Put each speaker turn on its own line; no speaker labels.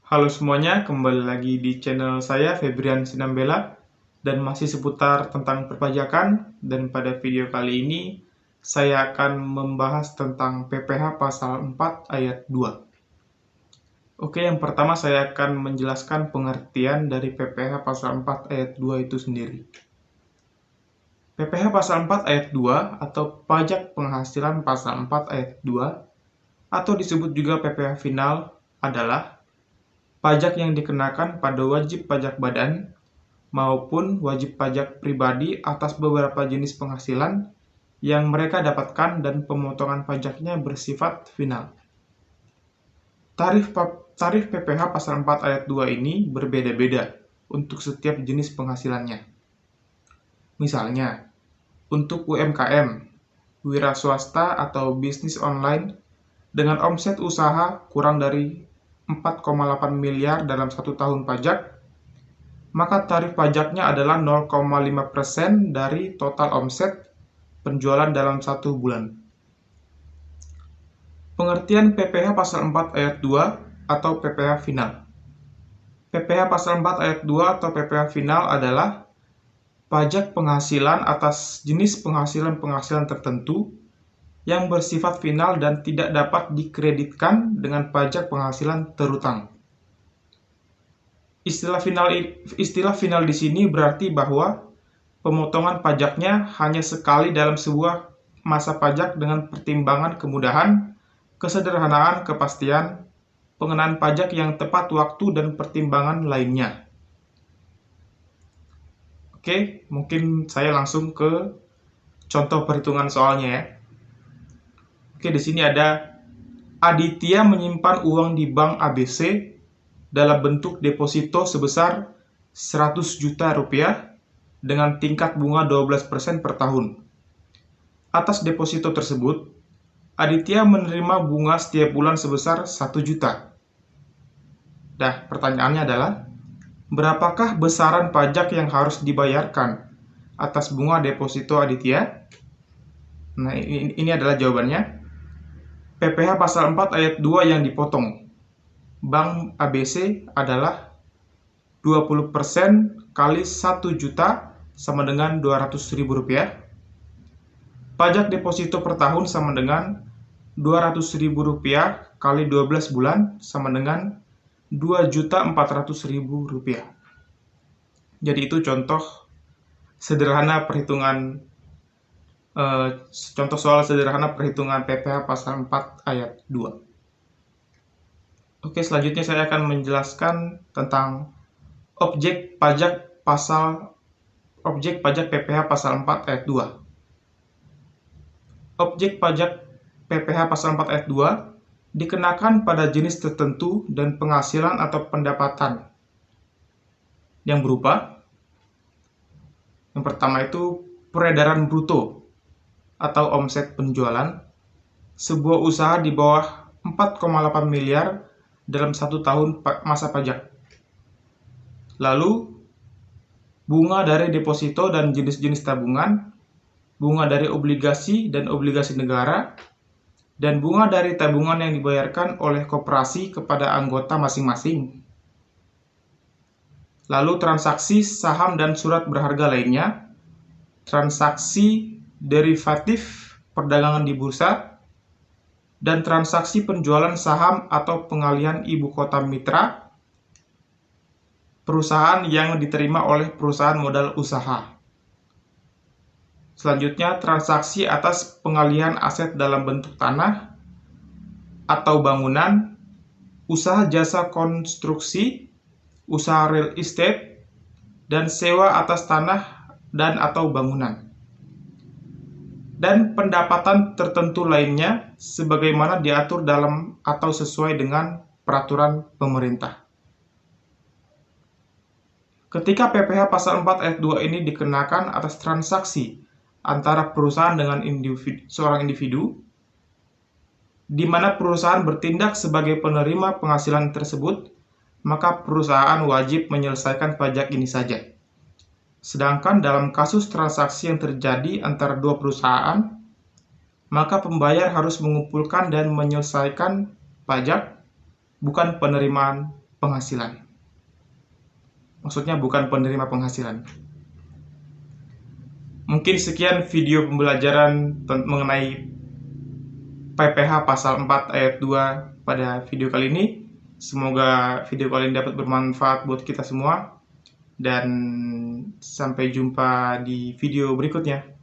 Halo semuanya, kembali lagi di channel saya Febrian Sinambela dan masih seputar tentang perpajakan. Dan pada video kali ini saya akan membahas tentang PPh pasal 4 ayat 2. Oke, yang pertama saya akan menjelaskan pengertian dari PPh pasal 4 ayat 2 itu sendiri. PPh pasal 4 ayat 2 atau pajak penghasilan pasal 4 ayat 2 atau disebut juga PPh final adalah pajak yang dikenakan pada wajib pajak badan maupun wajib pajak pribadi atas beberapa jenis penghasilan yang mereka dapatkan dan pemotongan pajaknya bersifat final. Tarif PPh pasal 4 ayat 2 ini berbeda-beda untuk setiap jenis penghasilannya. Misalnya, untuk UMKM, wira swasta atau bisnis online dengan omset usaha kurang dari 4,8 miliar dalam 1 tahun pajak, maka tarif pajaknya adalah 0,5% dari total omset penjualan dalam 1 bulan. Pengertian PPh pasal 4 ayat 2 atau PPh final. PPh pasal 4 ayat 2 atau PPh final adalah pajak penghasilan atas jenis penghasilan-penghasilan tertentu yang bersifat final dan tidak dapat dikreditkan dengan pajak penghasilan terutang. Istilah final di sini berarti bahwa pemotongan pajaknya hanya sekali dalam sebuah masa pajak dengan pertimbangan kemudahan, kesederhanaan, kepastian, pengenaan pajak yang tepat waktu, dan pertimbangan lainnya. Oke, mungkin saya langsung ke contoh perhitungan soalnya ya. Oke, di sini ada Aditya menyimpan uang di bank ABC dalam bentuk deposito sebesar 100 juta rupiah dengan tingkat bunga 12% per tahun. Atas deposito tersebut, Aditya menerima bunga setiap bulan sebesar 1 juta. Nah, pertanyaannya adalah, berapakah besaran pajak yang harus dibayarkan atas bunga deposito Aditya? Nah, ini adalah jawabannya. PPh pasal 4 ayat 2 yang dipotong. Bank ABC adalah 20% kali 1 juta sama dengan 200.000 rupiah. Pajak deposito per tahun sama dengan 200.000 rupiah kali 12 bulan sama dengan 2.400.000 rupiah. Jadi itu contoh sederhana perhitungan contoh soal sederhana perhitungan PPh pasal 4 ayat 2. Oke, selanjutnya saya akan menjelaskan tentang objek pajak PPh pasal 4 ayat 2. Objek pajak PPh pasal 4 ayat 2 dikenakan pada jenis tertentu dan penghasilan atau pendapatan yang berupa, yang pertama itu peredaran bruto atau omset penjualan sebuah usaha di bawah 4,8 miliar dalam 1 tahun masa pajak. Lalu, bunga dari deposito dan jenis-jenis tabungan, bunga dari obligasi dan obligasi negara, dan bunga dari tabungan yang dibayarkan oleh koperasi kepada anggota masing-masing. Lalu transaksi saham dan surat berharga lainnya, transaksi derivatif perdagangan di bursa, dan transaksi penjualan saham atau pengalihan ibu kota mitra perusahaan yang diterima oleh perusahaan modal usaha. Selanjutnya, transaksi atas pengalihan aset dalam bentuk tanah atau bangunan, usaha jasa konstruksi, usaha real estate, dan sewa atas tanah dan atau bangunan. Dan pendapatan tertentu lainnya sebagaimana diatur dalam atau sesuai dengan peraturan pemerintah. Ketika PPh pasal 4 ayat 2 ini dikenakan atas transaksi antara perusahaan dengan seorang individu, di mana perusahaan bertindak sebagai penerima penghasilan tersebut, maka perusahaan wajib menyelesaikan pajak ini saja. Sedangkan dalam kasus transaksi yang terjadi antara dua perusahaan, maka pembayar harus mengumpulkan dan menyelesaikan pajak, bukan penerimaan penghasilan. Maksudnya bukan penerima penghasilan. Mungkin sekian video pembelajaran mengenai PPh pasal 4 ayat 2 pada video kali ini. Semoga video kali ini dapat bermanfaat buat kita semua. Dan sampai jumpa di video berikutnya.